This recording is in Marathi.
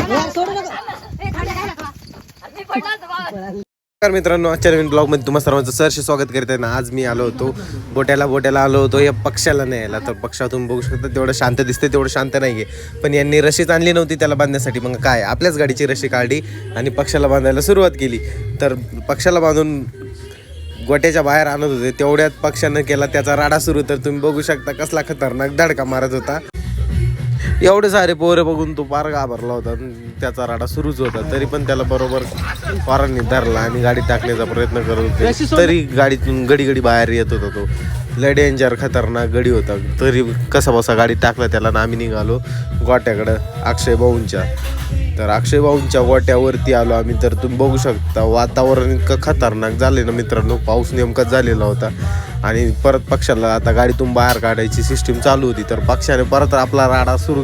नमस्कार मित्रांनो, आजच्या नवीन ब्लॉगमध्ये तुम्हा सर्वांचं सहर्ष स्वागत करत आहे ना. आज मी आलो होतो बोट्याला आलो होतो या पक्षाला न्यायला. तर पक्षातून बघू शकता तेवढं शांत दिसते, तेवढं शांत नाही आहे. पण यांनी रशीच आणली नव्हती त्याला बांधण्यासाठी. मग काय, आपल्याच गाडीची रशी काढली आणि पक्षाला बांधायला सुरुवात केली. तर पक्षाला बांधून गोट्याच्या बाहेर आणत होते, तेवढ्यात पक्षानं केला त्याचा राडा सुरू. तर तुम्ही बघू शकता कसला खतरनाक धडका मारत होता. एवढे सारे पोरं बघून तो पार घाबरला होता. त्याचा राडा सुरूच होता, तरी पण त्याला बरोबर पोरांनी धरला आणि गाडी टाकण्याचा प्रयत्न करत होते. तरी गाडीतून गडी बाहेर येत होता. तो लय डेंजर खतरनाक गडी होता. तरी कसा बसा गाडी टाकला त्याला आणि आम्ही निघालो गोट्याकडं अक्षय भाऊंच्या. तर अक्षय भाऊंच्या गोट्यावरती आलो आम्ही. तर तुम्ही बघू शकता वातावरण इतकं खतरनाक झाले ना मित्रांनो. पाऊस नेमकाच झालेला होता आणि परत पक्षाला आता गाडीतून बाहेर काढायची सिस्टीम चालू होती. तर पक्षाने परत आपला राडा सुरू